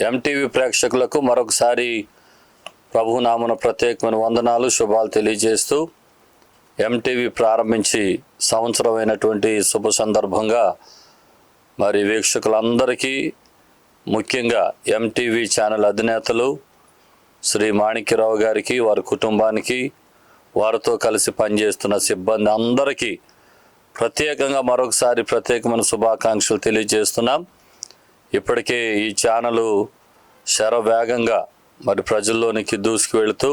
MTV ప్రేక్షకులకు మరొకసారి ప్రభునామన ప్రత్యేకమైన వందనాలు శుభాలు తెలియజేస్తూ ఎంటీవీ ప్రారంభించి సంవత్సరమైనటువంటి శుభ సందర్భంగా మరి వీక్షకులందరికీ ముఖ్యంగా ఎంటీవీ ఛానల్ అధినేతలు శ్రీ మాణిక్యరావు గారికి, వారి కుటుంబానికి, వారితో కలిసి పనిచేస్తున్న సిబ్బంది అందరికీ ప్రత్యేకంగా మరొకసారి ప్రత్యేకమైన శుభాకాంక్షలు తెలియజేస్తున్నాం. ఇప్పటికే ఈ ఛానలు శరవేగంగా మరి ప్రజల్లోనికి దూసుకు వెళుతూ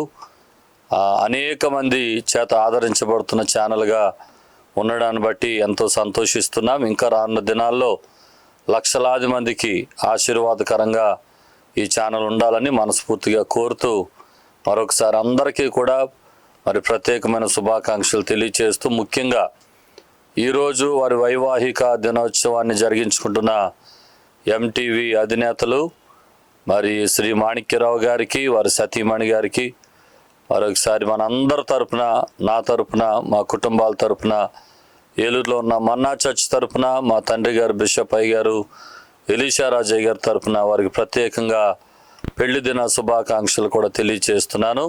అనేక మంది చేత ఆదరించబడుతున్న ఛానల్గా ఉండడాన్ని బట్టి ఎంతో సంతోషిస్తున్నాం. ఇంకా రానున్న దినాల్లో లక్షలాది మందికి ఆశీర్వాదకరంగా ఈ ఛానల్ ఉండాలని మనస్ఫూర్తిగా కోరుతూ మరొకసారి అందరికీ కూడా మరి ప్రత్యేకమైన శుభాకాంక్షలు తెలియజేస్తూ, ముఖ్యంగా ఈరోజు వారి వైవాహిక దినోత్సవాన్ని జరిగించుకుంటున్న ఎంటీవీ అధినేతలు మరి శ్రీ మాణిక్యరావు గారికి, వారి సతీమణి గారికి మరొకసారి మనందరి తరపున, నా తరపున, మా కుటుంబాల తరపున, ఏలూరులో ఉన్న మన్నా చర్చ్ తరపున, మా తండ్రి గారు బిషప్ అయ్య గారు, ఎలీషా రాజయ్య గారి తరపున వారికి ప్రత్యేకంగా పెళ్లి దిన శుభాకాంక్షలు కూడా తెలియజేస్తున్నాను.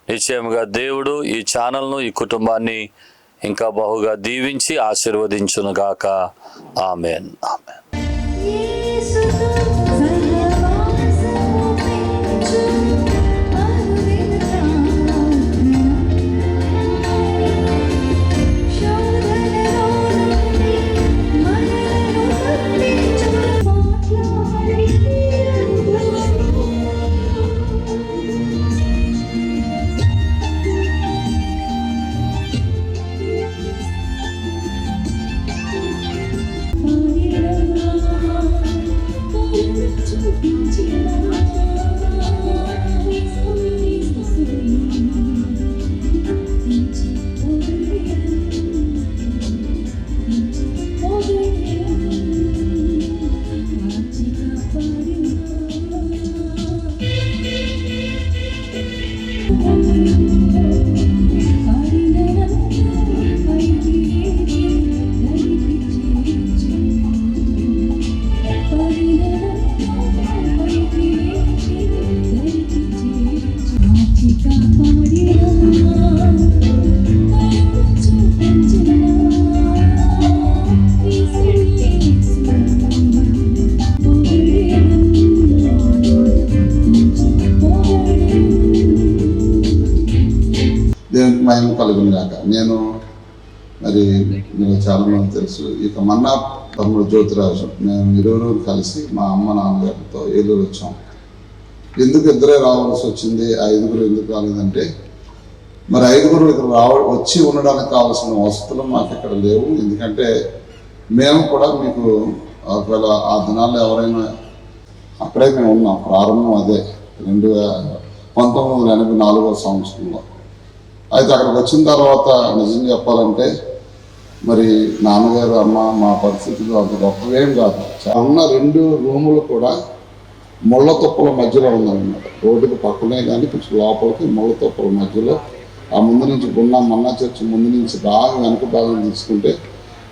నిశ్చయముగా దేవుడు ఈ ఛానల్ను, ఈ కుటుంబాన్ని ఇంకా బహుగా దీవించి ఆశీర్వదించునుగాక. Amen, amen. దేవునికి మహిమ కలుగునిగాక. నేను మరి మీరు చాలామంది తెలుసు, ఇక మన్నా తమ్ముడు జ్యోతిరాజు, మేము ఇరువురు కలిసి మా అమ్మ నాన్నగారితో ఏలూరు వచ్చాం. ఎందుకు ఇద్దరే రావాల్సి వచ్చింది, ఐదుగురు ఎందుకు రాలేదంటే, మరి ఐదుగురు ఇక్కడ వచ్చి ఉండడానికి కావాల్సిన వసతులు మాకు ఇక్కడ లేవు. ఎందుకంటే మేము కూడా మీకు ఒకవేళ ఆ దినాల్లో ఎవరైనా, అక్కడే మేము ఉన్నాం, ప్రారంభం అదే 1984 సంవత్సరంలో. అయితే అక్కడికి వచ్చిన తర్వాత నిజం చెప్పాలంటే మరి నాన్నగారు, అమ్మ మా పరిస్థితులు అంత గొప్పవేం కాదు. ఉన్న 2 రూములు కూడా ముళ్ళ తుప్పల మధ్యలో ఉందన్నమాట. రోడ్డుకి పక్కనే కానీ కొంచెం లోపలికి ముళ్ళ తుప్పల మధ్యలో. ఆ ముందు నుంచి మన్నా చర్చి ముందు నుంచి బాగా వెనక భాగం తీసుకుంటే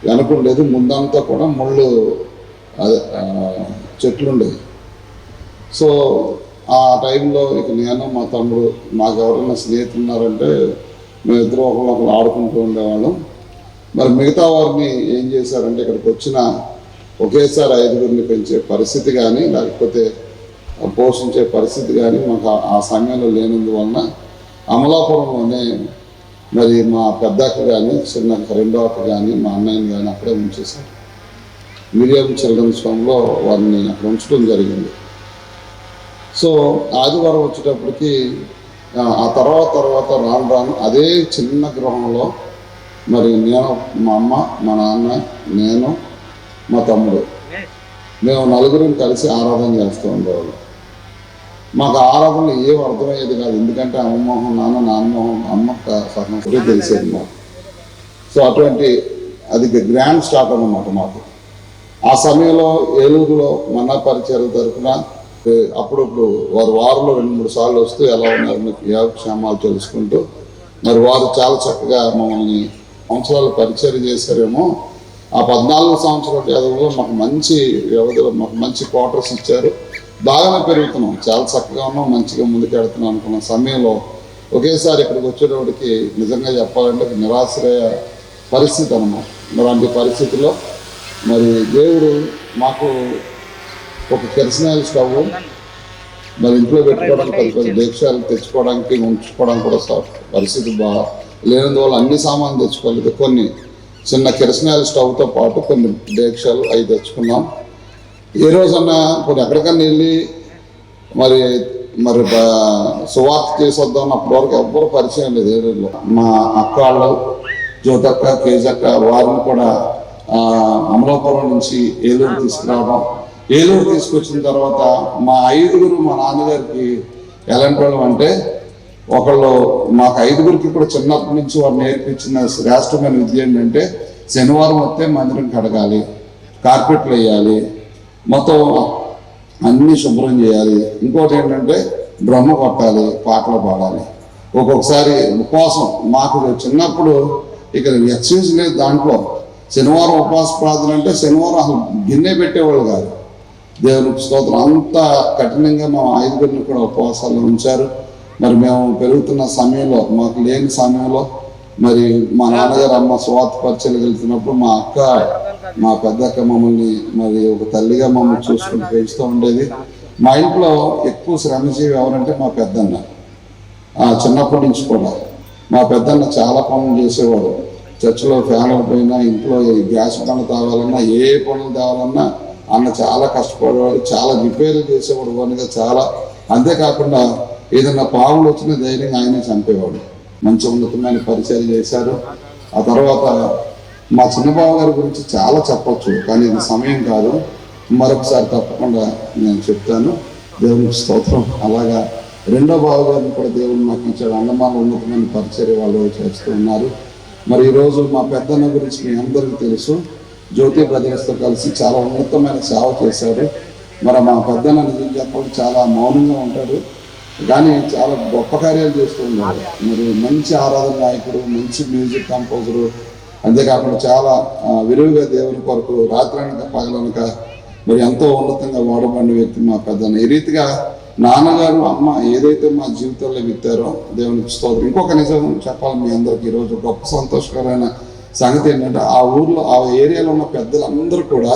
వెనక ఉండేది, ముందంతా కూడా ముళ్ళు చెట్లు ఉండేవి. సో ఆ టైంలో ఇక నేను, మా తమ్ముడు, మాకు ఎవరైనా స్నేహితులు ఉన్నారంటే మేమిద్దరు ఒకళ్ళు ఆడుకుంటూ ఉండేవాళ్ళం. మరి మిగతా వారిని ఏం చేశారంటే, ఇక్కడికి వచ్చిన ఒకేసారి 5గురిని పెంచే పరిస్థితి కానీ, లేకపోతే పోషించే పరిస్థితి కానీ మాకు ఆ సమయంలో లేనందువలన అమలాపురంలోనే మరి మా పెద్దక్క కానీ, చిన్న రెండో అక్క కానీ, మా అన్నయ్యని కానీ అక్కడే ఉంచేశారు. మిరియం చిల్డ్రన్స్ హోమ్లో వారిని అక్కడ ఉంచడం జరిగింది. సో ఆదివారం వచ్చేటప్పటికి ఆ తర్వాత రాను అదే చిన్న గృహంలో మరి నేను, మా అమ్మ, మా నాన్న, నేను, మా తమ్ముడు, మేము 4గురం కలిసి ఆరాధన చేస్తూ ఉండేవాళ్ళం. మాకు ఆరాధనలు ఏం అర్థమయ్యేది కాదు, ఎందుకంటే అమ్మమోహం, నాన్నమోహం, అమ్మ సహనం కూడా తెలిసేది మాకు. సో అటువంటి అది గ్రాండ్ స్టార్ట్ అన్నమాట మాకు. ఆ సమయంలో ఏలూరులో మన్నా పరిచయాల తరఫున అప్పుడప్పుడు వారు వారంలో 2-3 సార్లు వస్తూ ఎలా ఉన్నారు, మీకు యోగక్షేమాలు తెలుసుకుంటూ మరి వారు చాలా చక్కగా మమ్మల్ని సంవత్సరాలు పరిచయం చేశారేమో. ఆ 14 సంవత్సరాల వ్యవధిలో మాకు మంచి వ్యవధిలో మాకు మంచి క్వార్టర్స్ ఇచ్చారు. బాగానే పెరుగుతున్నాం, చాలా చక్కగా ఉన్నాం, మంచిగా ముందుకెడుతున్నాం అనుకున్న సమయంలో ఒకేసారి ఇక్కడికి వచ్చేటప్పటికి నిజంగా చెప్పాలంటే ఒక నిరాశ్రయ పరిస్థితి అన్నమాట. అలాంటి పరిస్థితుల్లో మరి దేవుడు మాకు ఒక కెరసనాయిల్ స్టవ్ మరి ఇంట్లో పెట్టుకోవడానికి పెద్ద డేక్షాలు తెచ్చుకోవడానికి ఉంచుకోవడానికి కూడా పరిస్థితి లేనందువల్ల అన్ని సామాన్లు తెచ్చుకోలేదు. కొన్ని చిన్న కెరసనాయిల్ స్టవ్తో పాటు కొన్ని డేక్షాలు అవి తెచ్చుకున్నాం. ఏ రోజన్నా కొన్ని ఎక్కడికన్నా వెళ్ళి మరి మరి సువార్త చేసి వద్దాం అప్పటి వరకు ఎవ్వరు పరిచయం లేదు ఏలూరులో. మా అక్క వాళ్ళు జ్యోతక్క, కేజక్క వారిని కూడా అమలాపురం నుంచి ఏలూరు తీసుకురావడం. ఏలూరు తీసుకొచ్చిన తర్వాత మా 5గురు మా నాన్నగారికి ఎలాంటి వాళ్ళం అంటే, ఒకళ్ళు మాకు 5గురికి కూడా చిన్నప్పటి నుంచి వారు నేర్పించిన శ్రేష్టమైన విద్య ఏంటంటే శనివారం వస్తే మందిరం కడగాలి, కార్పెట్లు వేయాలి, మొత్తం అన్నీ శుభ్రం చేయాలి. ఇంకోటి ఏంటంటే డ్రమ్మ కొట్టాలి, పాటలు పాడాలి. ఒక్కొక్కసారి ఉపవాసం మాకు చిన్నప్పుడు ఇక ఎక్స్క్యూజ్ లేదు దాంట్లో. శనివారం ఉపవాస ప్రార్థన అంటే శనివారం అసలు గిన్నె పెట్టేవాళ్ళు కాదు. దేవునికి స్తోత్రం. అంత కఠినంగా మా 5గురిని కూడా ఉపవాసాలు ఉంచారు. మరి మేము పెరుగుతున్న సమయంలో, మాకు లేని సమయంలో మరి మా నాన్నగారు అమ్మ స్వార్థ పరిచయలు వెళ్తున్నప్పుడు మా అక్క, మా పెద్దక్క మమ్మల్ని మరి ఒక తల్లిగా మమ్మల్ని చూసుకుని పెంచుతూ ఉండేది. మా ఇంట్లో ఎక్కువ శ్రమజీవి ఎవరంటే మా పెద్దన్న. చిన్నప్పటి నుంచి కూడా మా పెద్దన్న చాలా పనులు చేసేవాడు. చర్చిలో ఫ్యాన్లు పోయినా, ఇంట్లో గ్యాస్ పనులు తాగాలన్నా, ఏ పనులు తేవాలన్నా అన్న చాలా కష్టపడేవాడు, చాలా రిపేర్లు చేసేవాడు పనిగా చాలా. అంతేకాకుండా ఏదన్నా పావులు వచ్చిన ధైర్యంగా ఆయనే చంపేవాడు. మంచి ఉన్నతమైన పరిచయం చేశారు. ఆ తర్వాత మా చిన్నబాబు గారి గురించి చాలా చెప్పచ్చు, కానీ ఇది సమయం కాదు. మరొకసారి తప్పకుండా నేను చెప్తాను. దేవునికి స్తోత్రం. అలాగా రెండో బాబు గారిని కూడా దేవుడు నాకు ఇచ్చాడు. అండమాన ఉన్నతమైన పరిచర్య వాళ్ళు చేస్తూ ఉన్నారు. మరి ఈరోజు మా పెద్దన్న గురించి మీ అందరికీ తెలుసు. జ్యోతి బ్రదర్స్తో కలిసి చాలా ఉన్నతమైన సేవ చేశారు. మరి మా పెద్దన్న నిజం చెప్పడం చాలా మౌనంగా ఉంటాడు, కానీ చాలా గొప్ప కార్యాలు చేస్తూ ఉన్నాడు. మరి మంచి ఆరాధన నాయకుడు, మంచి మ్యూజిక్ కంపోజరు, అంతేకాకుండా చాలా విరివిగా దేవుని కొరకు రాత్రనక పగలనక మరి ఎంతో ఉన్నతంగా వాడబడిన వ్యక్తి మా పెద్దన్న. ఈ రీతిగా నాన్నగారు అమ్మ ఏదైతే మా జీవితంలో విత్తారో దేవునికి స్తోత్రం. ఇంకొక నిజం చెప్పాలి మీ అందరికీ. ఈరోజు గొప్ప సంతోషకరమైన సంగతి ఏంటంటే, ఆ ఊర్లో ఆ ఏరియాలో ఉన్న పెద్దలందరూ కూడా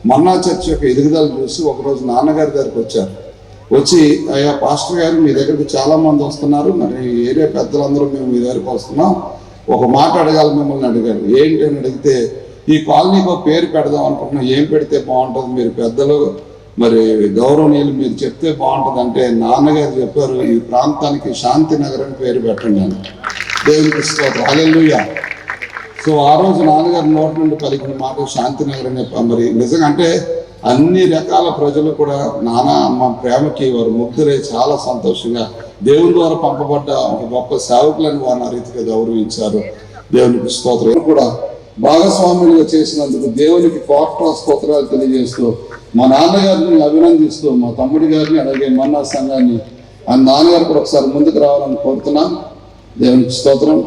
మన్నా చర్చ్ యొక్క ఎదుగుదల చూసి ఒకరోజు నాన్నగారి దగ్గరికి వచ్చారు. వచ్చి, అయ్యా పాస్టర్ గారు మీ దగ్గరికి చాలా మంది వస్తున్నారు, మరి ఏరియా పెద్దలందరూ మేము మీ దగ్గరికి వస్తున్నాం, ఒక మాట అడగాలి మిమ్మల్ని అడిగారు. ఏంటి అని అడిగితే, ఈ కాలనీకి ఒక పేరు పెడదాం అనుకుంటున్నాం, ఏం పెడితే బాగుంటుంది, మీరు పెద్దలు మరి గౌరవనీయులు మీరు చెప్తే బాగుంటుంది అంటే నాన్నగారు చెప్పారు, ఈ ప్రాంతానికి శాంతి నగరం పేరు పెట్టండి అని. దేవునికి స్తోత్రం. హల్లెలూయా. సో ఆ రోజు నాన్నగారి నోటి నుండి పలికిన మాట శాంతినగర్ అనే. మరి నిజంగా అంటే అన్ని రకాల ప్రజలు కూడా నాన్న అమ్మ ప్రేమకి వారు ముగ్ధులై చాలా సంతోషంగా దేవుని ద్వారా పంపబడ్డ ఒక గొప్ప సేవకులను వారిని ఆ రీతిగా గౌరవించారు. దేవునికి స్తోత్రం. కూడా భాగస్వాములుగా చేసినందుకు దేవునికి కోట్ల స్తోత్రాలు తెలియజేస్తూ, మా నాన్నగారిని అభినందిస్తూ, మా తమ్ముడి గారిని అలాగే మన్నా సంఘాన్ని ఆ నాన్నగారు కూడా ఒకసారి ముందుకు రావాలని కోరుతున్నాం. దేవునికి స్తోత్రం.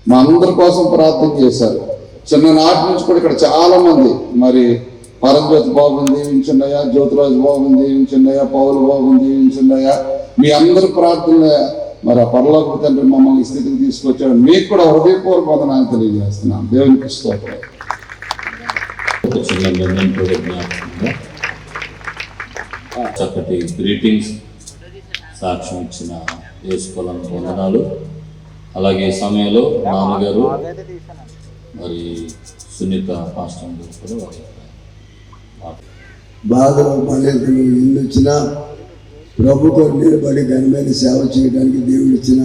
మా అందరి కోసం ప్రార్థన చేశారు. చిన్ననాటి నుంచి కూడా ఇక్కడ చాలా మంది మరి పరజ్యోతి బాబుని దీవించున్నాయా, జ్యోతిరాజు బాబుని దీవించున్నాయా, పౌలు బాబుని దీవించున్నాయా, మీ అందరి ప్రార్థన మరి ఆ పరలోక తండ్రి మమ్మల్ని స్థితికి తీసుకొచ్చాడు. మీకు కూడా హృదయపూర్వక వందనాలు తెలియజేస్తున్నాం. దేవునికి స్తోత్రం. చక్కటి గ్రీటింగ్స్ సాక్ష్యం ఇచ్చిన యేసుకొలను వందనాలు. అలాగే ఈ సమయంలో నాన్నగారు మరి సునీత పాస్టర్ కూడా బాధలో పల్లెటూరు ఇల్లు ఇచ్చిన ప్రభుత్వం నిలబడి ఘనమైన సేవ చేయడానికి దేవుడు ఇచ్చిన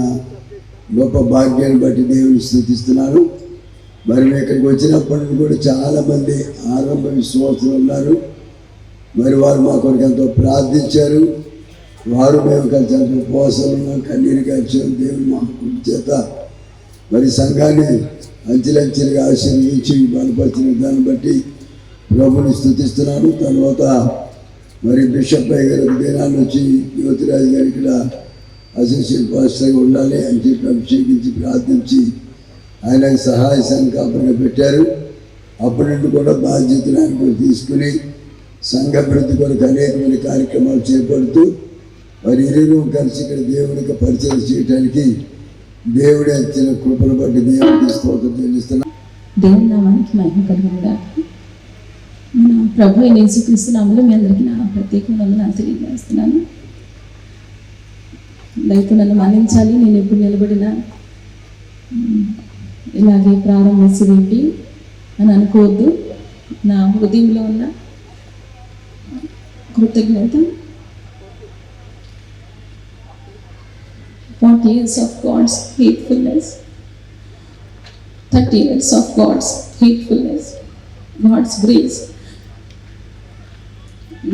గొప్ప భాగ్యాన్ని బట్టి దేవుని స్తుతిస్తున్నాను. మరి మేము ఇక్కడికి వచ్చినప్పటికి కూడా చాలామంది ఆరంభ విశ్వాసులు ఉన్నారు. మరి వారు మా కొరకు ఎంతో ప్రార్థించారు. వారు మేము కలిసి ఉపవాసాలు ఉన్నాం, కన్నీరు కాల్చారు. దేవుడు మా చేత మరి సంఘాన్ని అంచెలంచెలుగా ఆశీర్వదించి బలపరిచిన దాన్ని బట్టి ప్రభుని స్తుతిస్తున్నాను. తర్వాత మరి బిషప్ గారి దినాన్ని వచ్చి జ్యోతిరాజు గారు ఇక్కడ అసోసియేట్ పాస్టర్గా ఉండాలి అని చెప్పి అభిషేకించి ప్రార్థించి ఆయనకు సహాయ సంకల్పంగా పెట్టారు. అప్పటి నుండి కూడా బాధ్యతను ఆయన కూడా తీసుకుని సంఘ అభివృద్ధి కొరకు అనేకమైన కార్యక్రమాలు చేపడుతూ వారి ఇరువురు కలిసి ఇక్కడ దేవునికి పరిచయం చేయడానికి దేవుడు ఇచ్చిన కృపను బట్టి దేవుడికి స్తోత్రం చెల్లిస్తున్నాం. దేవుని నామానికి మహిమ కలుగునుగాక. మన ప్రభు అయిన యేసుక్రీస్తు నామములో మీ అందరికీ నా ప్రత్యేకమైన వందనాలు తెలియజేస్తున్నాను. దయతో నన్ను మన్నించాలి, నేను ఎప్పుడు నిలబడినా ఇలాగే ప్రారంభించేదేంటి అని అనుకోవద్దు. నా హృదయంలో ఉన్న కృతజ్ఞత 40 years of God's faithfulness, 30 years of God's faithfulness, God's grace.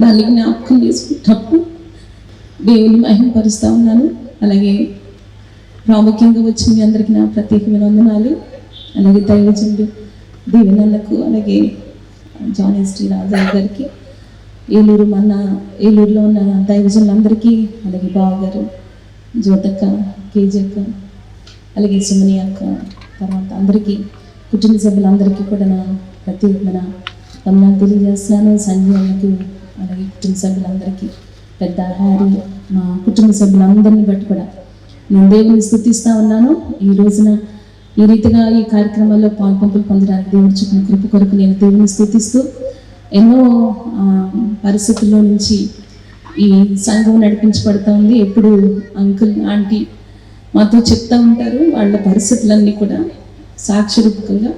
దాన్ని జ్ఞాపకం చేసుకుంటప్పుడు దేవుని మహిమపరుస్తూ ఉన్నాను. అలాగే ప్రాముఖ్యంగా వచ్చి మీ అందరికీ నా ప్రత్యేకమైన వందనాలు. అలాగే దైవజనుడు దీవెనలకు, అలాగే జాన్ ఎస్టీ రాజా గారికి, ఏలూరులో ఉన్న దైవజనులందరికీ, అలాగే బావగారు, జ్యోతక్క, కేజక్క, అలాగే సుమని అక్క, తర్వాత అందరికీ, కుటుంబ సభ్యులందరికీ కూడా నా ప్రత్యేకమైన వందనాలు తెలియజేస్తున్నాను. సంజయ్, అలాగే కుటుంబ సభ్యులందరికీ, పెద్ద హ్యారీ, మా కుటుంబ సభ్యులందరినీ బట్టి కూడా నేను దేవుని స్తుతిస్తూ ఉన్నాను. ఈ రోజున ఈ రీతిగా ఈ కార్యక్రమాల్లో పాల్పంపులు పొందడానికి దేవుడు చూపిన కృప కొరకు నేను దేవుని స్తుతిస్తూ, ఎన్నో పరిస్థితుల్లో నుంచి ఈ సంఘం నడిపించబడుతూ ఉంది. ఎప్పుడు అంకుల్ ఆంటీ మాతో చెప్తూ ఉంటారు వాళ్ళ పరిస్థితులన్నీ కూడా సాక్షిరూపకంగా.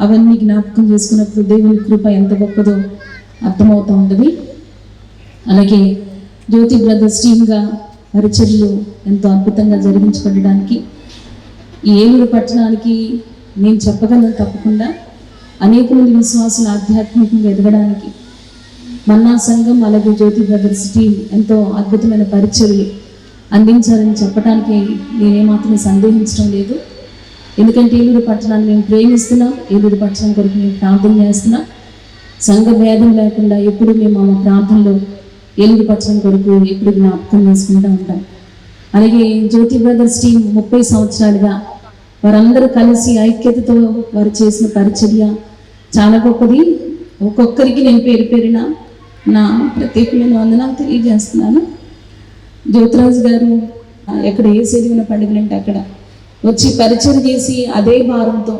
అవన్నీ జ్ఞాపకం చేసుకున్నప్పుడు దేవుని కృప ఎంత గొప్పదో అర్థమవుతూ ఉంటుంది. అలాగే జ్యోతి బ్రదర్స్ టీమ్గా పరిచర్యలు ఎంతో అద్భుతంగా జరిగించబడడానికి ఈ ఏలూరు పట్టణానికి నేను చెప్పగలను తప్పకుండా అనేక మంది విశ్వాసులు ఆధ్యాత్మికంగా ఎదగడానికి మన్నా సంఘం, అలాగే జ్యోతి బ్రదర్స్ టీం ఎంతో అద్భుతమైన పరిచర్యలు అందించాలని చెప్పడానికి నేనేమాత్రం సందేహించడం లేదు. ఎందుకంటే ఏలూరు పట్టణాన్ని మేము ప్రేమిస్తున్నాం, ఏలూరు పట్టణం కొరకు మేము ప్రార్థన చేస్తున్నాం. సంఘ భేదం లేకుండా ఎప్పుడు మేము మా ప్రార్థనలో ఏలూరు పట్టణం కొరకు ఎప్పుడు జ్ఞాపకం చేసుకుంటూ ఉంటాం. అలాగే జ్యోతి బ్రదర్స్ టీం 30 సంవత్సరాలుగా వారందరూ కలిసి ఐక్యతతో వారు చేసిన పరిచర్య చాలా గొప్పది. ఒక్కొక్కరికి నేను పేరు పేరున నా ప్రత్యేకమైన వందనాలు తెలియజేస్తున్నాను. జ్యోతిరాజు గారు ఎక్కడ ఏ సెలవున పండుగలు అంటే అక్కడ వచ్చి పరిచయం చేసి అదే భారంతో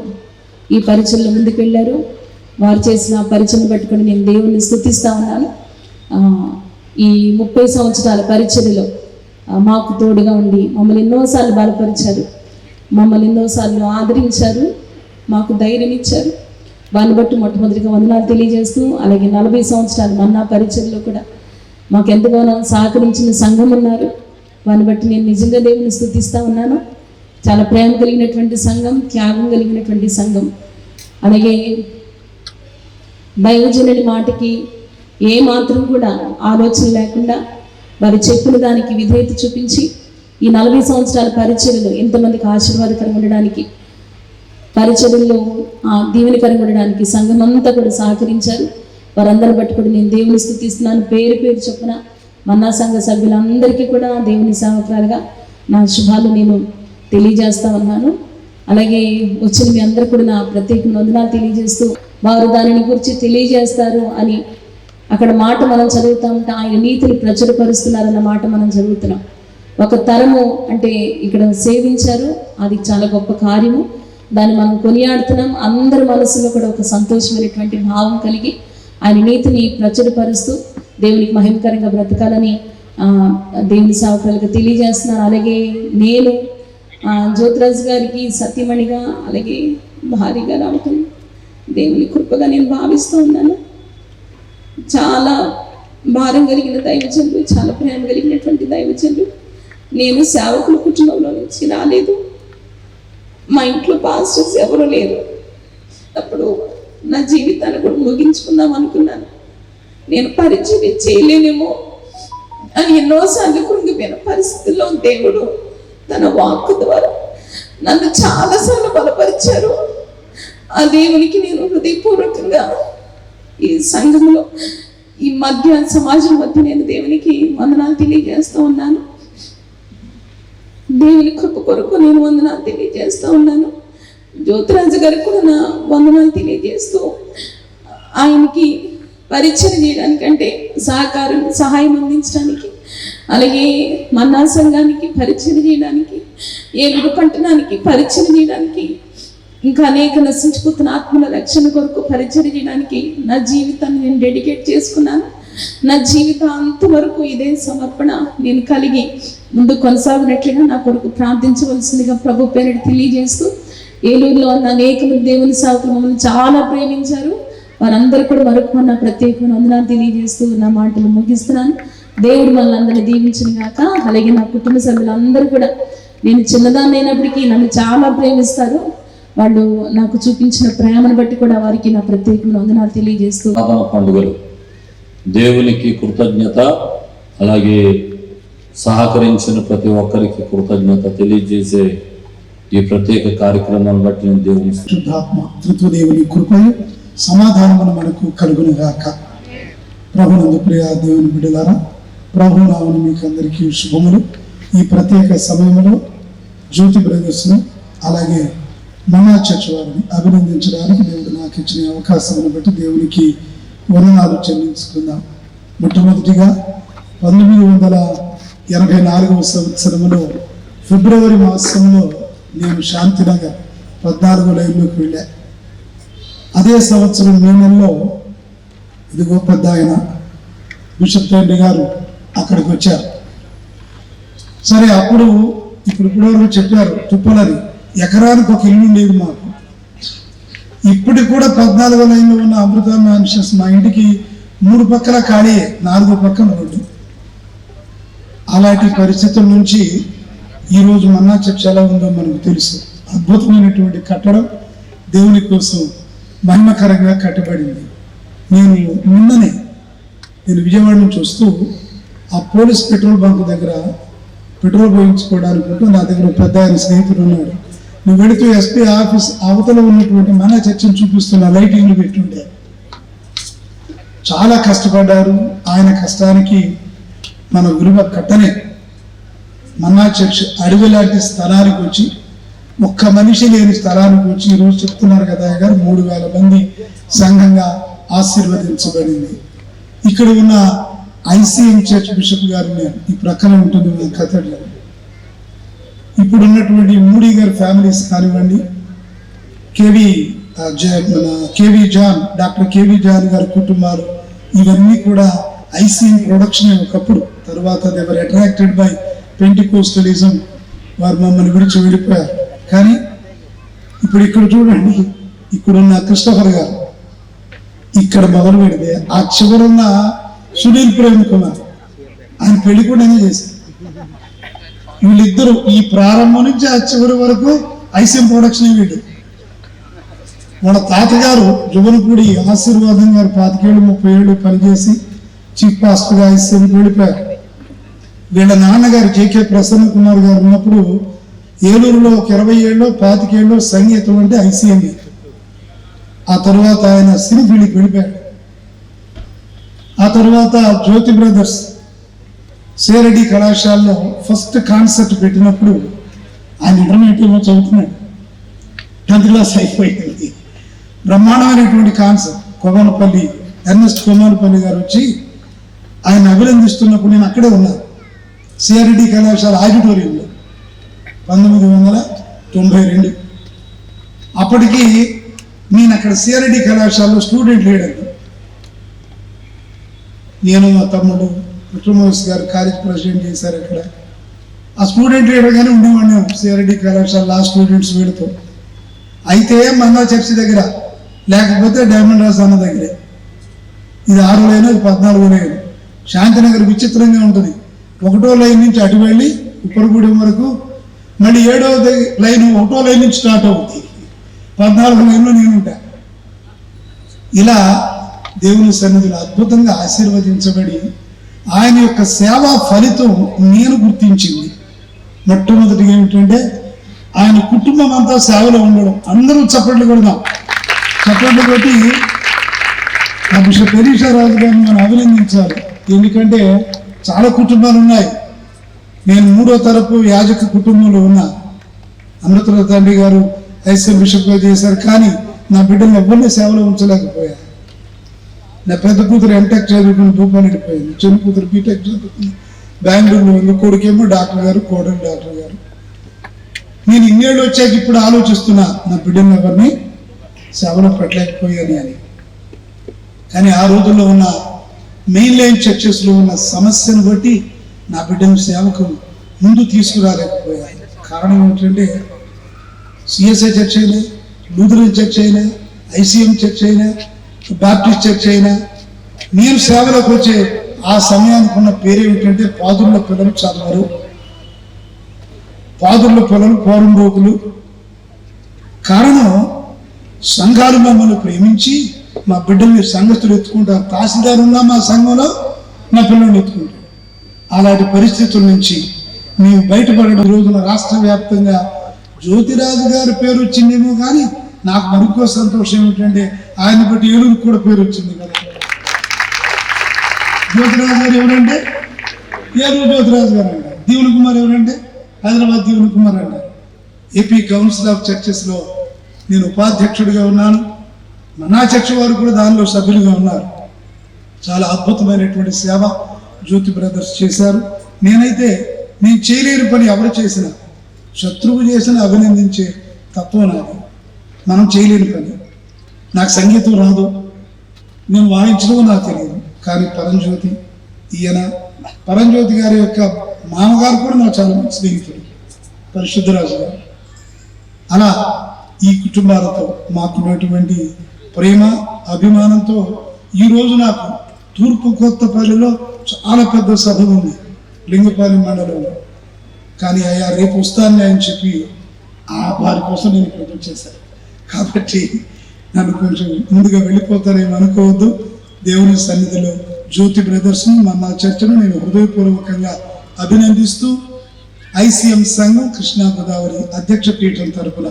ఈ పరిచయలో ముందుకు వెళ్ళారు. వారు చేసిన పరిచయం పట్టుకొని నేను దేవుణ్ణి స్తుతిస్తూ ఉన్నాను. ఈ 30 సంవత్సరాల పరిచర్యలో మాకు తోడుగా ఉండి మమ్మల్ని ఎన్నోసార్లు బలపరిచారు, మమ్మల్ని ఎన్నోసార్లు ఆదరించారు, మాకు ధైర్యం ఇచ్చారు. వారిని బట్టి మొట్టమొదటిగా వందనాలు తెలియజేస్తూ, అలాగే 40 సంవత్సరాలు మన్నా పరిచర్యలో కూడా మాకు ఎంతగానో సహకరించిన సంఘం ఉన్నారు. వారిని బట్టి నేను నిజంగా దేవుని స్తుతిస్తూ ఉన్నాను. చాలా ప్రేమ కలిగినటువంటి సంఘం, త్యాగం కలిగినటువంటి సంఘం. అలాగే దైవజనుడి మాటకి ఏ మాత్రం కూడా ఆలోచన లేకుండా వారు చెప్పిన దానికి విధేయత చూపించి ఈ 40 సంవత్సరాల పరిచర్యలో ఎంతమందికి ఆశీర్వాదకరంగా ఉండడానికి, పరిచర్యల్లో దీవెనకరంగా ఉండడానికి సంఘం అంతా కూడా సహకరించారు. వారందరూ బట్టి కూడా నేను దేవుని స్తుతిస్తున్నాను. పేరు పేరు చొప్పున మన్నా సంఘ సభ్యులందరికీ కూడా దేవుని సేవకురాలుగా నా శుభాలు నేను తెలియజేస్తా ఉన్నాను. అలాగే వచ్చిన మీ అందరూ కూడా నా ప్రత్యేక వందనాలు తెలియజేస్తూ, వారు దానిని గురించి తెలియజేస్తారు అని అక్కడ మాట మనం చదువుతూ ఉంటాం. ఆయన నీతిని ప్రచురపరుస్తున్నారన్న మాట మనం చదువుతున్నాం. ఒక తరము అంటే ఇక్కడ సేవించారు, అది చాలా గొప్ప కార్యము. దాన్ని మనం కొనియాడుతున్నాం. అందరి మనసులో కూడా ఒక సంతోషమైనటువంటి భావం కలిగి ఆయన నీతిని ప్రచురపరుస్తూ దేవునికి మహిమకరంగా బ్రతకాలని దేవుని సేవకులుగా తెలియజేస్తున్నాను. అలాగే నేను జ్యోతిరాజు గారికి సత్యమణిగా, అలాగే భారీగా రావటం దేవుని కృపగా నేను భావిస్తూ ఉన్నాను. చాలా భారం కలిగిన దైవజనులు, చాలా ప్రేమ కలిగినటువంటి దైవజనులు. నేను సేవకుల కుటుంబంలో నుంచి రాలేదు. మా ఇంట్లో పాస్టర్స్ ఎవరు లేరు. అప్పుడు నా జీవితాన్ని కూడా ముగించుకుందాం అనుకున్నాను. నేను పరిచయం చేయలేనేమో అని ఎన్నోసార్లు కృంగిపోయిన పరిస్థితుల్లో దేవుడు తన వాక్కు ద్వారా నన్ను చాలాసార్లు బలపరిచారు. ఆ దేవునికి నేను హృదయపూర్వకంగా ఈ సంఘంలో ఈ మధ్య సమాజం మధ్య నేను దేవునికి వందనాలు తెలియజేస్తూ ఉన్నాను. దేవుని కృప కొరకు నేను వందనాలు తెలియజేస్తూ ఉన్నాను. జ్యోతిరాజు గారికి కూడా నా వందనాలు తెలియజేస్తూ, ఆయనకి పరిచయం చేయడానికంటే సహాయం అందించడానికి, అలాగే మన్నా సంఘానికి పరిచయం చేయడానికి, ఏలూరు పట్టణానికి పరిచయం చేయడానికి, ఇంకా అనేక నశించిపోతున్న ఆత్మల రక్షణ కొరకు పరిచయం చేయడానికి నా జీవితాన్ని నేను డెడికేట్ చేసుకున్నాను. నా జీవితం అంతవరకు ఇదే సమర్పణ నేను కలిగి ముందు కొనసాగినట్లుగా నా కొరకు ప్రార్థించవలసిందిగా ప్రభు పేరిట తెలియజేస్తూ, ఏలూరులో ఉన్న అనేక మంది దేవుని సేవకులు మమ్మల్ని చాలా ప్రేమించారు. వారందరూ కూడా మరొక నా ప్రత్యేకమైన వందనాలు తెలియజేస్తూ నా మాటలు ముగిస్తున్నాను. దేవుడు మనల్ని అందరినీ దీవించిన గాక. అలాగే నా కుటుంబ సభ్యులందరూ కూడా, నేను చిన్నదాన్ని అయినప్పటికీ నన్ను చాలా ప్రేమిస్తారు. వాళ్ళు నాకు చూపించిన ప్రేమను బట్టి కూడా వారికి నా ప్రత్యేకమైన వందనాలు తెలియజేస్తూ, పండుగలు దేవునికి కృతజ్ఞత, అలాగే సహకరించిన ప్రతి ఒక్కరికి కృతజ్ఞత తెలియజేసే ఈ ప్రత్యేక కార్యక్రమాన్ని బట్టి నేను దేవుని శుద్ధాత్మ త్రిత్వదేవుని కృపయు సమాధానమును మనకు కలుగును గాక. ప్రభునందు ప్రియ దేవుని బిడ్డలారా, ప్రభు నామమున మీకు అందరికీ శుభములు. ఈ ప్రత్యేక సమయంలో జ్యోతి బ్రదర్స్ను అలాగే మన్నా చర్చ్ వారిని అభినందించడానికి దేవుడు నాకు ఇచ్చిన అవకాశాలను బట్టి దేవునికి వందనాలు చెల్లించుకుందాం. మొట్టమొదటిగా 1984 సంవత్సరంలో ఫిబ్రవరి మాసంలో నేను శాంతినగర్ 14 లైన్లోకి వెళ్ళా. అదే సంవత్సరం మే నెలలో ఇదిగో పెద్ద ఆయన బిషప్ తండ్రి గారు అక్కడికి వచ్చారు. సరే, అప్పుడు ఇప్పుడు చెప్పారు తుప్పలని ఎకరానికి ఒక ఇల్లు ఉండేది మాకు. ఇప్పటికి కూడా 14 లైన్లో ఉన్న అమృత మ్యాన్షన్స్ మా ఇంటికి 3 పక్కల ఖాళీ, 4 పక్కన రోడ్డు. అలాంటి పరిస్థితుల నుంచి ఈరోజు మన్నా చర్చ్ ఎలా ఉందో మనకు తెలుసు. అద్భుతమైనటువంటి కట్టడం దేవుని కోసం మహిమకరంగా కట్టబడింది. నేను విజయవాడ నుంచి వస్తూ ఆ పోలీస్ పెట్రోల్ బంక్ దగ్గర పెట్రోల్ పోయించుకోవడానికి నా దగ్గర పెద్ద ఆయన స్నేహితుడు ఉన్నాడు. నువ్వు వెళుతూ ఎస్పీ ఆఫీస్ అవతల ఉన్నటువంటి మన్నా చర్చను చూపిస్తున్న లైటింగ్లు పెట్టుండే. చాలా కష్టపడ్డారు. ఆయన కష్టానికి మన విలువ కట్టనే. మన్నా చర్చ్ అడవి లాంటి స్థలానికి వచ్చి, ఒక్క మనిషి లేని స్థలానికి వచ్చి ఈరోజు చెప్తున్నారు కదా గారు 3000 మంది సంఘంగా ఆశీర్వదించబడింది. ఇక్కడ ఉన్న ఐసీఎం చర్చ్ బిషప్ గారు ఈ ప్రక్కన ఉంటుంది మన కథలో. ఇప్పుడు ఉన్నటువంటి మూడీ గారి ఫ్యామిలీస్ కానివ్వండి, డాక్టర్ కేవీ జాన్ గారి కుటుంబాలు, ఇవన్నీ కూడా ఐసీఎం ప్రొడక్షన్ ఒకప్పుడు. తర్వాత దేవర్ అట్రాక్టెడ్ బై పెంటికోస్టలిజం, వారు మమ్మల్ని విడిచి వెళ్ళిపోయారు. కానీ ఇప్పుడు ఇక్కడ చూడండి, ఇక్కడున్న క్రిస్టఫర్ గారు ఇక్కడ మొదలు పెడితే ఆ చివరున్న సునీల్ ప్రేమ్ కుమార్ ఆయన పెళ్లి కూడా చేశారు. వీళ్ళిద్దరూ ఈ ప్రారంభం నుంచి ఆ చివరి వరకు ఐసీఎం ప్రొడక్షన్ వీళ్ళు. వాళ్ళ తాతగారు జువనపూడి ఆశీర్వాదం గారు 25 ఏళ్ళు పనిచేసి చీఫ్ పాస్టర్గా ఐసీఎంకి వెళ్ళిపోయారు. వీళ్ళ నాన్నగారు జేకే ప్రసన్న కుమార్ గారు ఉన్నప్పుడు ఏలూరులో ఒక 20 ఏళ్ళు 25 ఏళ్ళు సంగీతం అంటే ఐసీఎం. ఆ తర్వాత ఆయన సినీ ఫీల్డ్కి వెళ్ళిపోయాడు. ఆ తర్వాత జ్యోతి బ్రదర్స్ సేరెడ్డి కళాశాలలో ఫస్ట్ కాన్సర్ట్ పెట్టినప్పుడు ఆయన ఇంటర్మీడియట్లో చదువుతున్నాడు, 10th క్లాస్ అయిపోయింది. బ్రహ్మాండమైనటువంటి కాన్సర్ట్. ఎర్నెస్ట్ కొమ్మనపల్లి గారు వచ్చి ఆయన అభినందిస్తున్నప్పుడు నేను అక్కడే ఉన్నాను, సిఆర్డి కళాశాల ఆడిటోరియంలో 1992. అప్పటికి నేను అక్కడ సిఆర్డి కళాశాలలో స్టూడెంట్ లీడర్. నేను మా తమ్ముడు విక్రమోస్ గారు కాలేజ్ ప్రెసిడెంట్ చేశారు అక్కడ. ఆ స్టూడెంట్ లీడర్గానే ఉండేవాడిని సిఆర్డి కళాశాల ఆ స్టూడెంట్స్ వీళ్ళతో. అయితే మన్నా చర్చి దగ్గర, లేకపోతే డైమండ్ రాజ్ అన్న దగ్గరే. ఇది 6 లైన్, ఇది 14 లైన్. శాంతినగర్ విచిత్రంగా ఉంటుంది. 1వ లైన్ నుంచి అటు వెళ్ళి ఉప్పరగూడెం వరకు, మళ్ళీ 7వ లైన్ 1వ లైన్ నుంచి స్టార్ట్ అవుతుంది. 14 లైన్లో నేను ఉంటా. ఇలా దేవుని సన్నిధిలో అద్భుతంగా ఆశీర్వదించబడి ఆయన యొక్క సేవా ఫలితం నేను గుర్తించింది. మొట్టమొదటిగా ఏమిటంటే ఆయన కుటుంబం అంతా సేవలో ఉండడం. అందరూ చప్పట్లు కొడదాం. చప్పట్లు కొట్టి ఆ బిషప్ ఎలీషా రాజు గారిని మనం అభినందించాలి. ఎందుకంటే చాలా కుటుంబాలు ఉన్నాయి. నేను 3వ తరపు యాజక కుటుంబంలో ఉన్నా. అమృతల తండ్రి గారు ఐసీఎం బిషప్గా చేశారు, కానీ నా బిడ్డలు ఎవరిని సేవలో ఉంచలేకపోయారు. నా పెద్ద కూతురు ఎంటెక్ చదువుకుని భూపాల్ వెళ్ళిపోయింది, చిన్న కూతురు బీటెక్ చదువుకుని బెంగళూరులో ఉంది, కొడుకేమో డాక్టర్ గారు, కోడలు డాక్టర్ గారు. నేను ఇన్నేళ్ళు వచ్చాక ఇప్పుడు ఆలోచిస్తున్నా నా బిడ్డను ఎవరిని సేవలో పెట్టలేకపోయాను అని. కానీ ఆ రోజుల్లో ఉన్న మెయిన్ లైన్ చర్చెస్లో ఉన్న సమస్యను బట్టి నా బిడ్డను సేవకు ముందు తీసుకురాలేకపోయాను. కారణం ఏమిటంటే సిఎస్ఐ చర్చ్ అయినా, లూథరన్ చర్చ్ అయినా, ఐసీఎం చర్చ్ అయినా, బాప్టిస్ట్ చర్చ్ అయినా నేను సేవలోకి వచ్చే ఆ సమయానికి ఉన్న పేరు ఏమిటంటే పాదుర్ల పిల్లలు చదవరు, పాదుర్ల పిల్లలు పోరంబోకులు. కారణం సంఘాలు మమ్మల్ని ప్రేమించి మా బిడ్డల్ని సంఘస్థులు ఎత్తుకుంటారు. తహసీల్దార్ ఉన్నా మా సంఘంలో నా పిల్లల్ని ఎత్తుకుంటారు. అలాంటి పరిస్థితుల నుంచి మేము బయటపడిన రోజున రాష్ట్ర వ్యాప్తంగా జ్యోతిరాజు గారి పేరు వచ్చిందేమో కానీ నాకు మరొక సంతోషం ఏమిటంటే ఆయన బట్టి ఏలూరుకు కూడా పేరు వచ్చింది కదా. జ్యోతిరాజు గారు ఎవరంటే ఏలూరు జ్యోతిరాజు గారు అంటారు, దీవుని కుమార్ ఎవరంటే హైదరాబాద్ దీవుని కుమార్ అంటారు. ఏపీ కౌన్సిల్ ఆఫ్ చర్చెస్లో నేను ఉపాధ్యక్షుడిగా ఉన్నాను, నా చర్చ వారు కూడా దానిలో సభ్యులుగా ఉన్నారు. చాలా అద్భుతమైనటువంటి సేవ జ్యోతి బ్రదర్స్ చేశారు. నేనైతే నేను చేయలేని పని ఎవరు చేసినా, శత్రువు చేసిన అభినందించే తత్వం నాది. మనం చేయలేని పని, నాకు సంగీతం రాదు, నేను వాయించడం నాకు తెలియదు, కానీ పరంజ్యోతి ఈయన పరంజ్యోతి గారి యొక్క మామగారు కూడా నాకు చాలా మంచి స్నేహితుడు, పరిశుద్ధరాజు గారు. అలా ఈ కుటుంబాలతో మాకున్నటువంటి ప్రేమ అభిమానంతో ఈరోజు నాకు తూర్పు కొత్తపల్లిలో చాలా పెద్ద సభ ఉంది, లింగపాలెం మండలంలో. కానీ అయ్యా రేపు వస్తానని ఆయన చెప్పి వారి కోసం నేను ఇక్కడికి వచ్చేసాను. కాబట్టి నన్ను కొంచెం ముందుగా వెళ్ళిపోతానేమో అనుకోవద్దు. దేవుని సన్నిధిలో జ్యోతి బ్రదర్స్ని నా చర్చను నేను హృదయపూర్వకంగా అభినందిస్తూ ఐసీఎం సంఘం కృష్ణా గోదావరి అధ్యక్ష పీఠం తరపున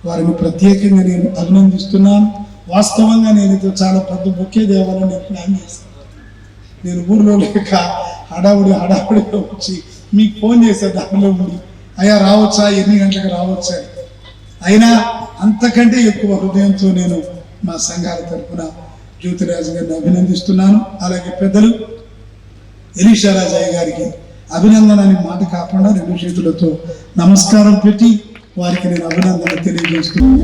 వారిని ప్రత్యేకంగా నేను అభినందిస్తున్నాను. వాస్తవంగా నేను ఇది చాలా పెద్ద బొకే దేవాలని నేను ప్లాన్ చేశాను. నేను ఊరిలో లేక హడావుడిగా వచ్చి మీకు ఫోన్ చేసే దానిలో ఉండి అయ్యా రావచ్చా, ఎన్ని గంటలకు రావచ్చా, అయినా అంతకంటే ఎక్కువ హృదయంతో నేను మా సంఘాల తరఫున జ్యోతిరాజు గారిని అభినందిస్తున్నాను. అలాగే పెద్దలు ఎలీషా రాజయ్య గారికి అభినందన అనే మాట కాకుండా 2 చేతులతో నమస్కారం పెట్టి వారికి నేను అభినందన తెలియజేస్తున్నాను.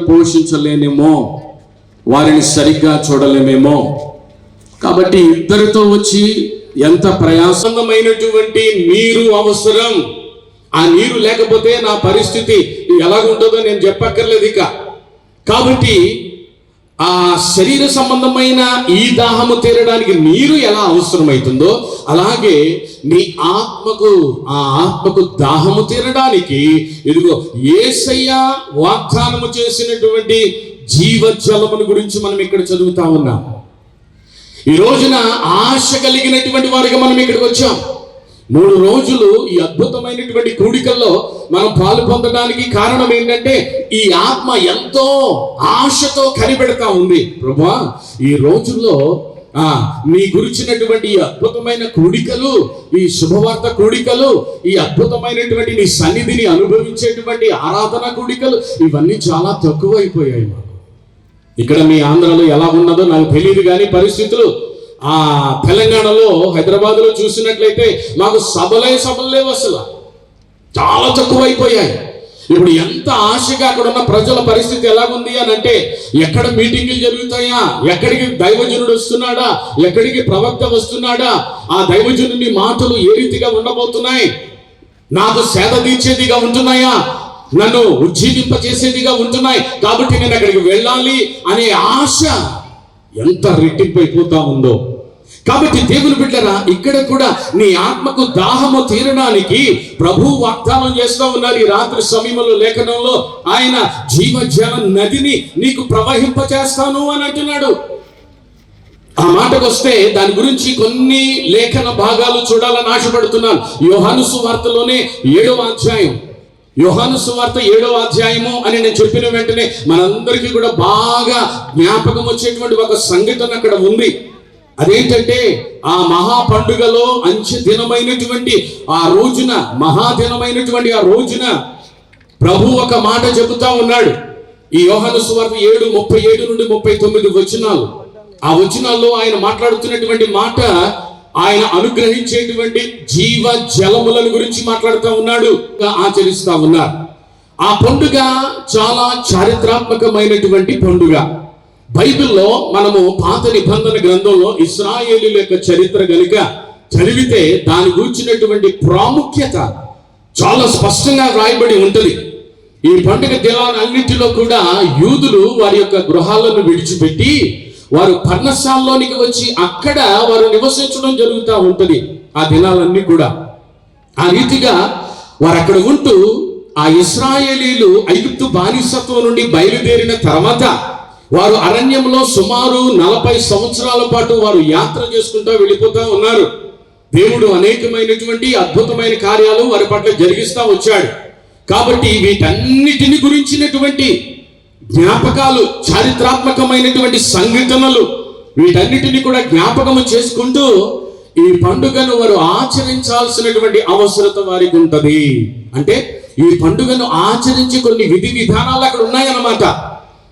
పోషించలేనేమో, వారిని సరిగ్గా చూడలేమేమో. కాబట్టి ఇద్దరితో వచ్చి ఎంత ప్రయాసమైనటువంటి నీరు అవసరం. ఆ నీరు లేకపోతే నా పరిస్థితి ఎలాగుంటుందో నేను చెప్పక్కర్లేదు ఇక. కాబట్టి ఆ శరీర సంబంధమైన ఈ దాహము తీరడానికి నీరు ఎలా అవసరమవుతుందో అలాగే నీ ఆత్మకు దాహము తీరడానికి ఇదిగో యేసయ్య వాగ్దానము చేసినటువంటి జీవజలమును గురించి మనం ఇక్కడ చదువుతా ఉన్నాం. ఈ రోజున ఆశ కలిగినటువంటి వారిగా మనం ఇక్కడికి వచ్చాం. 3 రోజులు ఈ అద్భుతమైనటువంటి కూడికల్లో మనం పాలు పొందడానికి కారణం ఏంటంటే ఈ ఆత్మ ఎంతో ఆశతో కనిపెడతా ఉంది. ప్రభువా, ఈ రోజుల్లో నీ గురించినటువంటి ఈ అద్భుతమైన కూడికలు, ఈ శుభవార్త కూడికలు, ఈ అద్భుతమైనటువంటి నీ సన్నిధిని అనుభవించేటువంటి ఆరాధన కూడికలు ఇవన్నీ చాలా తక్కువైపోయాయి. ఇక్కడ మీ ఆంధ్రాలో ఎలా ఉన్నదో నాకు తెలియదు, కానీ పరిస్థితులు తెలంగాణలో హైదరాబాద్లో చూసినట్లయితే మాకు సభలే అసలు చాలా తక్కువైపోయాయి. ఇప్పుడు ఎంత ఆశగా అక్కడ ఉన్న ప్రజల పరిస్థితి ఎలాగుంది అని అంటే, ఎక్కడ మీటింగులు జరుగుతాయా, ఎక్కడికి దైవజనుడు వస్తున్నాడా, ఎక్కడికి ప్రవక్త వస్తున్నాడా, ఆ దైవజనుని మాటలు ఏ రీతిగా ఉండబోతున్నాయి, నాకు సేద తీర్చేదిగా ఉంటున్నాయా, నన్ను ఉజ్జీవింపచేసేదిగా ఉంటున్నాయి, కాబట్టి నేను అక్కడికి వెళ్ళాలి అనే ఆశ ఎంత రెట్టింపైపోతా ఉందో. కాబట్టి దేవుని బిడ్డరా, ఇక్కడ కూడా నీ ఆత్మకు దాహము తీరడానికి ప్రభు వాగ్దానం చేస్తూ ఉన్నారు. ఈ రాత్రి సమయంలో లేఖనంలో ఆయన జీవజల నదిని నీకు ప్రవహింపచేస్తాను అని అంటున్నాడు. ఆ మాటకు వస్తే దాని గురించి కొన్ని లేఖన భాగాలు చూడాలని ఆశపడుతున్నాను. యోహాను సువార్తలోనే 7వ అధ్యాయం, యోహాను సువార్త 7వ అధ్యాయము అని నేను చెప్పిన వెంటనే మనందరికీ కూడా బాగా జ్ఞాపకం వచ్చేటువంటి ఒక సంఘటన అక్కడ ఉంది. అదేంటంటే, ఆ మహా పండుగలో అంచె దినమైనటువంటి ఆ రోజున, మహాదినమైనటువంటి ఆ రోజున ప్రభు ఒక మాట చెబుతా ఉన్నాడు. ఈ యోహాను సువార్త 7:37 నుండి 39 వచనాలు. ఆ వచనాల్లో ఆయన మాట్లాడుతున్నటువంటి మాట, ఆయన అనుగ్రహించేటువంటి జీవ జలములను గురించి మాట్లాడుతూ ఉన్నాడు, ఆచరిస్తా ఉన్నారు. ఆ పండుగ చాలా చారిత్రాత్మకమైనటువంటి పండుగ. బైబిల్లో మనము పాత నిబంధన గ్రంథంలో ఇశ్రాయేలీయుల యొక్క చరిత్ర గనుక చదివితే దాని గురించినటువంటి ప్రాముఖ్యత చాలా స్పష్టంగా రాయబడి ఉంటుంది. ఈ పండుగ దినాలన్నింటిలో కూడా యూదులు వారి యొక్క గృహాలను విడిచిపెట్టి వారు పర్ణశాలలోనికి వచ్చి అక్కడ వారు నివసించడం జరుగుతూ ఉంటుంది. ఆ దినాలన్నీ కూడా ఆ రీతిగా వారు అక్కడ ఉంటూ, ఆ ఇశ్రాయేలీయులు ఐగుప్తు బానిసత్వం నుండి బయలుదేరిన తర్వాత వారు అరణ్యంలో సుమారు 40 సంవత్సరాల పాటు వారు యాత్ర చేసుకుంటూ వెళ్ళిపోతా ఉన్నారు. దేవుడు అనేకమైనటువంటి అద్భుతమైన కార్యాలు వారి పట్ల జరిగిస్తూ వచ్చాడు. కాబట్టి వీటన్నిటిని గురించినటువంటి జ్ఞాపకాలు, చారిత్రాత్మకమైనటువంటి సంఘటనలు, వీటన్నిటిని కూడా జ్ఞాపకము చేసుకుంటూ ఈ పండుగను వారు ఆచరించాల్సినటువంటి అవసరత వారికి ఉంటది. అంటే ఈ పండుగను ఆచరించి కొన్ని విధి విధానాలు అక్కడ ఉన్నాయన్నమాట.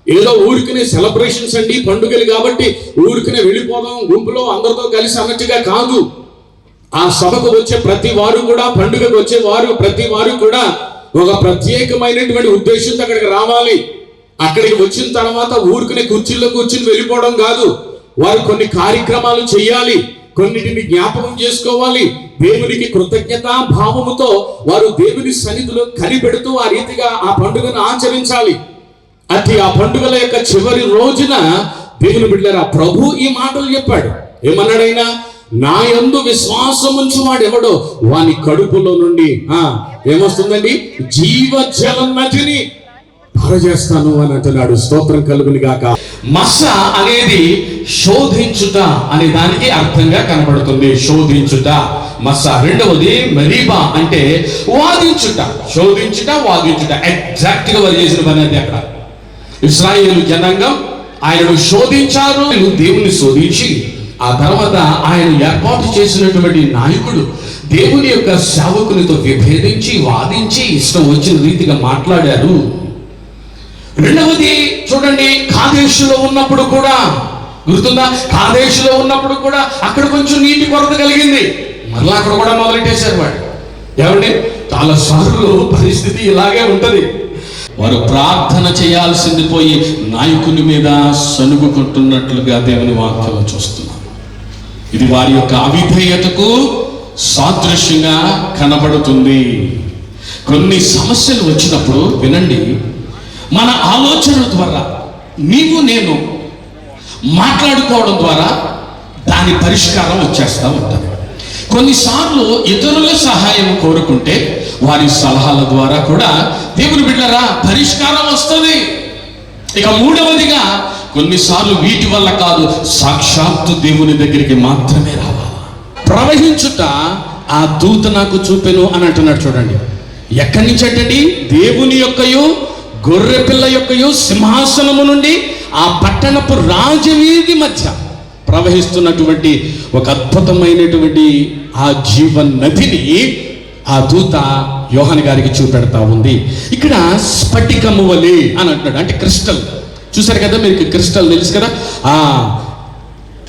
ఏదో ఊరికనే సెలబ్రేషన్స్ అండి, పండుగలు కాబట్టి ఊరికనే వెళ్ళిపోదాం గుంపులో అందరితో కలిసి అన్నట్టుగా కాదు. ఆ సభకు వచ్చే ప్రతి వారు కూడా, పండుగకు వచ్చే వారు ప్రతి వారు కూడా ఒక ప్రత్యేకమైనటువంటి ఉద్దేశంతో అక్కడికి రావాలి. అక్కడికి వచ్చిన తర్వాత ఊరికనే కుర్చీల్లో కూర్చుని వెళ్ళిపోవడం కాదు. వారు కొన్ని కార్యక్రమాలు చేయాలి, కొన్నిటిని జ్ఞాపకం చేసుకోవాలి. దేవునికి కృతజ్ఞతా భావముతో వారు దేవుని సన్నిధిలో కనిపెడుతూ ఆ రీతిగా ఆ పండుగను ఆచరించాలి. అట్టి ఆ పండుగల యొక్క చివరి రోజున దేవుని బిడ్డలారా, ప్రభు ఈ మాటలు చెప్పాడు. ఏమన్నాడైనా, నా యందు విశ్వాసం ఉంచువాడు ఎవడో వాని కడుపులో నుండి ఏమొస్తుందండి, జీవజల నదిని పారజేస్తాను అని అంటున్నాడు. స్తోత్రం కలుగును గాక. మస అనేది శోధించుట అనే దానికి అర్థంగా కనబడుతుంది. శోధించుట మస. రెండవది మెరీబా అంటే వాదించుట. శోధించుట, వాదించుట ఎగ్జాక్ట్ గా వారు చేసిన పని అది. అక్కడ ఇశ్రాయేలు జనాంగం ఆయనను శోధించారు. దేవుని శోధించి ఆ తర్వాత ఆయన ఏర్పాటు చేసినటువంటి నాయకుడు దేవుని యొక్క సేవకునితో విభేదించి వాదించి ఇష్టం వచ్చిన రీతిగా మాట్లాడారు. రెండవది చూడండి, కాదేశులో ఉన్నప్పుడు కూడా గుర్తుందా, కాదేశులో ఉన్నప్పుడు కూడా అక్కడ కొంచెం నీటి కొరత కలిగింది. మరలా అక్కడ కూడా మొదలెట్టేశారు వాడు. ఏమండి, చాలా సార్లు పరిస్థితి ఇలాగే ఉంటది. వారు ప్రార్థన చేయాల్సింది పోయి నాయకుని మీద సనుగుకుంటున్నట్లుగా దేవుని వాక్యంలో చూస్తున్నాం. ఇది వారి యొక్క అవిధేయతకు సాదృశ్యంగా కనబడుతుంది. కొన్ని సమస్యలు వచ్చినప్పుడు వినండి, మన ఆలోచనల ద్వారా నీవు నేను మాట్లాడుకోవడం ద్వారా దాని పరిష్కారం వచ్చేస్తూ ఉంటుంది. కొన్నిసార్లు ఇతరుల సహాయం కోరుకుంటే వారి సలహాల ద్వారా కూడా దేవుని బిడ్డలారా పరిష్కారం వస్తుంది. ఇక మూడవదిగా, కొన్నిసార్లు వీటి వల్ల కాదు, సాక్షాత్తు దేవుని దగ్గరికి మాత్రమే రావాలి. ప్రవహించుట ఆ దూత నాకు చూపెను అని అంటున్నాడు. చూడండి, ఎక్కడి నుంచి అంటే దేవుని యొక్కయు గొర్రె పిల్ల యొక్కయు సింహాసనము నుండి ఆ పట్టణపు రాజవీధి మధ్య ప్రవహిస్తున్నటువంటి ఒక అద్భుతమైనటువంటి ఆ జీవ నదిని ఆ దూత యోహాను గారికి చూపెడతా ఉంది. ఇక్కడ స్ఫటికము వలె అని అంటున్నాడు, అంటే క్రిస్టల్. చూసారు కదా, మీకు క్రిస్టల్ తెలుసు కదా,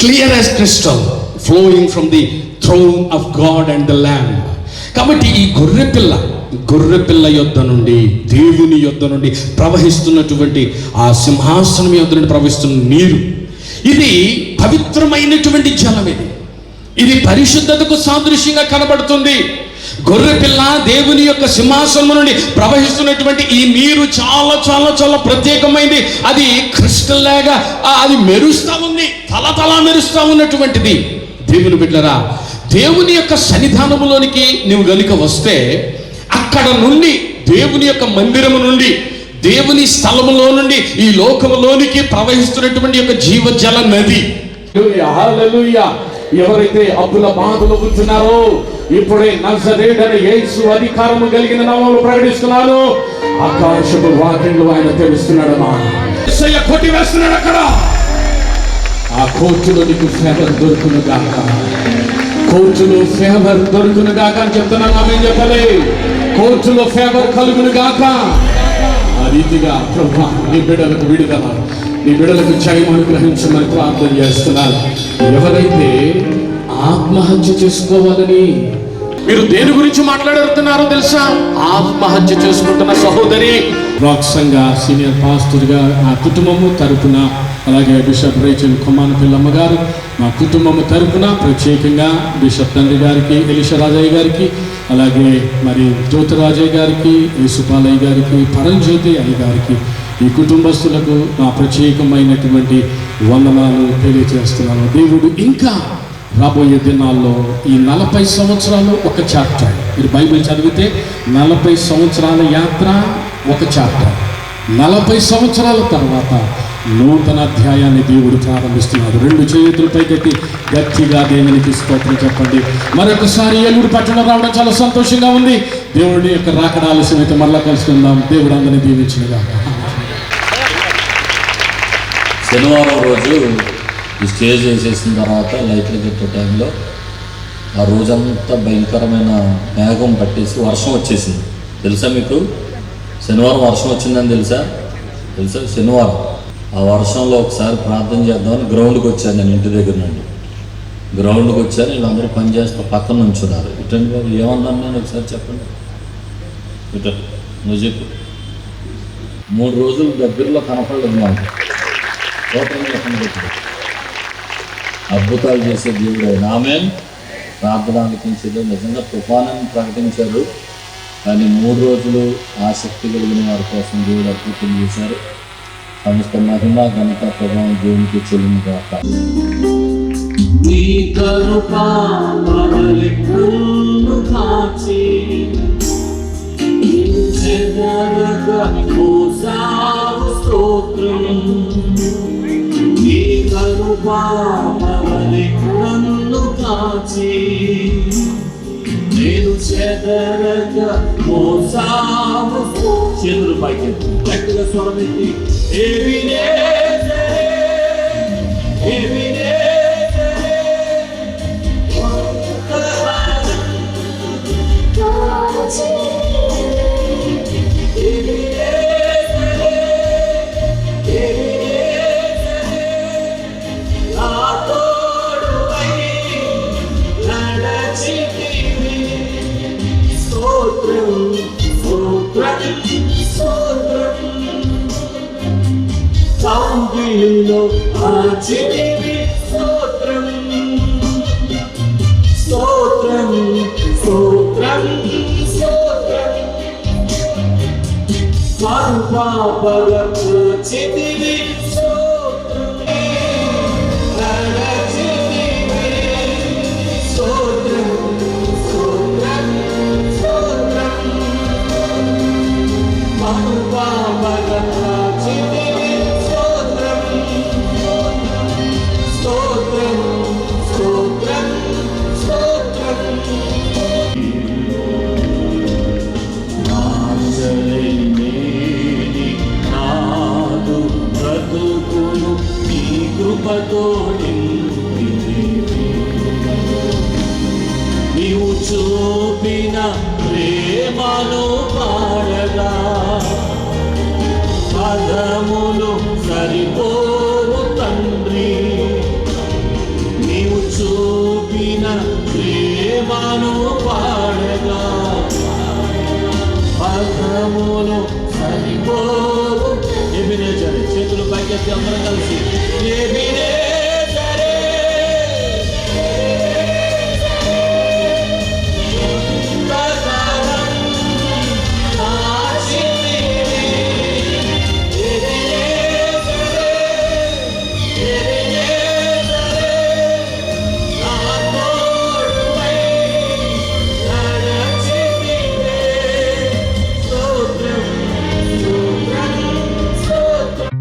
clear as crystal flowing from the throne of God and the land. కాబట్టి ఈ గొర్రె పిల్ల యొద్ద నుండి, దేవుని యొద్ద నుండి ప్రవహిస్తున్నటువంటి ఆ సింహాసనం యొద్ద నుండి ప్రవహిస్తున్న నీరు, ఇది పవిత్రమైనటువంటి జలం. ఇది పరిశుద్ధతకు సాదృశ్యంగా కనబడుతుంది. గొర్రె పిల్ల దేవుని యొక్క సింహాసనం నుండి ప్రవహిస్తున్నటువంటి ఈ నీరు చాలా చాలా చాలా ప్రత్యేకమైనది. అది క్రిస్టల్ లాగా అది మెరుస్తా ఉంది, తల మెరుస్తా ఉన్నటువంటిది. దేవుని బిడ్డలారా, దేవుని యొక్క సన్నిధానములోనికి నువ్వు గనుక వస్తే, అక్కడ నుండి దేవుని యొక్క మందిరము నుండి, దేవుని స్థలములో నుండి ఈ లోకములోనికి ప్రవహిస్తున్నటువంటి యొక్క జీవజల నది. హల్లెలూయా. ఎవరైతే అప్పుల బాధలు ఉంటున్నారో, ఇప్పుడే నజరేయుడైన యేసు అధికారము కలిగిన నామములో ప్రకటిస్తున్నాను. ఆకాశపు వాక్యంలో ఆయన తెలుస్తున్నాడమ్మా, యేసయ్య కొట్టి వేస్తున్నాడు అక్కడ. ఆ కోర్టులో నీకు ఫేవర్ దొరుకును గాక, కోర్టులో ఫేవర్ దొరుకును గాక అని చెప్తున్నాను. ఆమె చెప్పలే, కోర్టులో ఫేవర్ కలుగును గాక. ఆ రీతిగా ప్రభువా నీ బిడ్డలకు విడుదల, నీ బిడ్డలకు జయం అనుగ్రహించమని ప్రార్థన చేస్తున్నారు. ఎవరైతే ఆత్మహత్య చేసుకోవాలని మీరు దేని గురించి మాట్లాడుతున్నారో తెలుసా? ఆత్మహత్య చేసుకుంటున్న సహోదరి. రాక్ సంఘ సీనియర్ పాస్టర్గా నా కుటుంబము తరపున, అలాగే బిషప్ రేచల్ కొమ్మాన పిల్లమ్మ గారు మా కుటుంబము తరపున, ప్రత్యేకంగా బిషప్ తండ్రి గారికి, ఎలిషా రాజయ్య గారికి, అలాగే మరి జ్యోతిరాజయ్య గారికి, యేసుపాలయ్య గారికి, పరంజ్యోతి అయ్య గారికి, ఈ కుటుంబస్తులకు నా ప్రత్యేకమైనటువంటి వందనాలు తెలియజేస్తున్నాను. దేవుడు ఇంకా రాబోయే దినాల్లో ఈ 40 సంవత్సరాలు ఒక చాప్టర్, మీరు బైబిల్ చదివితే 40 సంవత్సరాల యాత్ర ఒక చాప్టర్, 40 సంవత్సరాల తర్వాత నూతన అధ్యాయాన్ని దేవుడు ప్రారంభిస్తున్నాడు. 2 చేతులు పైకెత్తి గట్టిగా దేవునికి స్తోత్రం చెప్పండి. మరొకసారి ఏలూరు పట్టణం రావడం చాలా సంతోషంగా ఉంది. దేవుడి యొక్క రాకడ ఆలస్యమైతే మరలా కలుసుకుందాం. దేవుడు అందరినీ దీవించినగా. శనివారం రోజు ఈ స్టేజ్ వేసేసిన తర్వాత లైట్లు పెట్టే టైంలో ఆ రోజంతా భయంకరమైన మేఘం పట్టేసి వర్షం వచ్చేసింది. తెలుసా మీకు? శనివారం వర్షం వచ్చిందని తెలుసా? శనివారం ఆ వర్షంలో ఒకసారి ప్రార్థన చేద్దామని గ్రౌండ్కి వచ్చాను. నేను ఇంటి దగ్గర నుండి గ్రౌండ్కి వచ్చాను. వీళ్ళందరూ పని చేస్తూ పక్కన నుంచున్నారు. ఇటండి బాబు, ఏమన్నాను నేను? ఒకసారి చెప్పండి. ఇట నువ్వు చెప్పు. 3 రోజులు దగ్గరలో కనపడలేదు మాకు. టోటల్గా కనపడుతుంది. అద్భుతాలు చేసే దేవుడు ఆయన. ఆమేన్. ప్రార్థన ఆలకించేది నిజంగా తుఫానని ప్రకటించారు, కానీ 3 రోజులు ఆసక్తి కలిగిన వారి కోసం దేవుడు అద్భుతం చేశారు. సమస్త మహిమ ఘనత ప్రభావం దేవునికి చెల్లింగాక. చేతులు పైకి గట్టిగా స్వరమెత్తి స్తోత్రం కౌగిలిలో ఆచితివి స్తోత్రం స్తోత్రం స్తోత్రం స్తోత్రం కరుపాపగా ఆచితివి స్తోత్రం నడచితివి స్తోత్రం స్తోత్రం స్తోత్రం కరుపాపగా ఆచితివి స్తోత్రం స్తోత్రం స్తోత్రం స్తోత్రం నాశలేని నాదు బ్రతుకును నీ కృపతో నింపితివి. నీవు చూపిన ప్రేమను పాడగా పదములు సరిపోవు తండ్రి. నీవు చూపిన ప్రేమను పాడగా పదములు సరిపోవు. ఎబినేజర్ చేతులు పైకెత్తి అందరం కలిసి ఎబినేజరే ప్రకారం ఆచితివి. ఎబినేజరే ఎబినేజరే నా తోడువై నడచితివే. స్తోత్రం స్తోత్రం స్తోత్రం.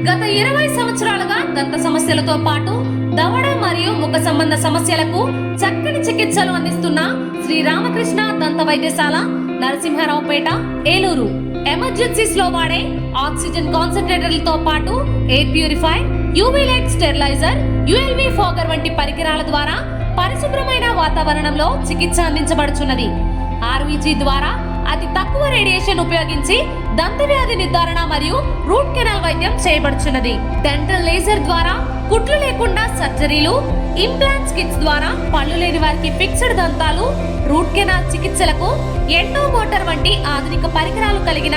గత 20 సంవత్సరాలుగా దంత సమస్యలతో పాటు దవడ మరియు ముఖ సంబంధ సమస్యలకు చక్కని చికిత్సలు అందిస్తున్న శ్రీ రామకృష్ణ దంత వైద్యశాల, నరసింహారావుపేట, ఏలూరు. ఎమర్జెన్సీస్ లో వాడే ఆక్సిజన్ కాన్సంట్రేటర్లతో పాటు air purify, UV light steriliser, ULV fogger వంటి పరికరాల ద్వారా పరిశుభ్రమైన వాతావరణంలో చికిత్స అందించబడుచున్నది. ఆర్వీజీ ద్వారా అతి తక్కువ రేడియేషన్ ఉపయోగించి దంత వ్యాధి నిర్ధారణ మరియు రూట్ కెనాల్ వైద్యం చేయబడుచున్నది. డెంటల్ లేజర్ ద్వారా కుట్లు లేకుండా సర్జరీలు, ఇంప్లాంట్స్ కిట్స్ ద్వారా పళ్ళు లేని వారికి ఫిక్స్డ్ దంతాలు, రూట్ కెనాల్ చికిత్సలకు ఎండో మోటార్ వంటి ఆధునిక పరికరాలు కలిగిన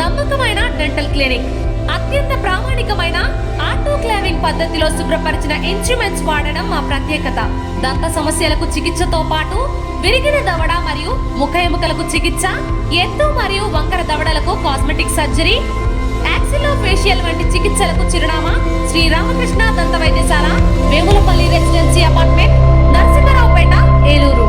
నమ్మకమైన డెంటల్ క్లినిక్. అత్యంత ప్రామాణికమైన ఆటోక్లావింగ్ పద్ధతిలో శుభ్రపరిచిన ఇన్స్ట్రుమెంట్స్ వాడడం మా ప్రత్యేకత. దంత సమస్యలకు చికిత్సతో పాటు విరిగిన దవడ మరియు ముఖ ఎముకలకు చికిత్స, ఎత్తు మరియు వంకర దవడలకు కాస్మెటిక్ సర్జరీ, యాక్సిలోఫేషియల్ వంటి చికిత్సలకు చిరునామా శ్రీ రామకృష్ణ దంత వైద్యశాల, వేములపల్లి రెసిడెన్సీ అపార్ట్మెంట్, నరసింహారావుపేట, ఏలూరు.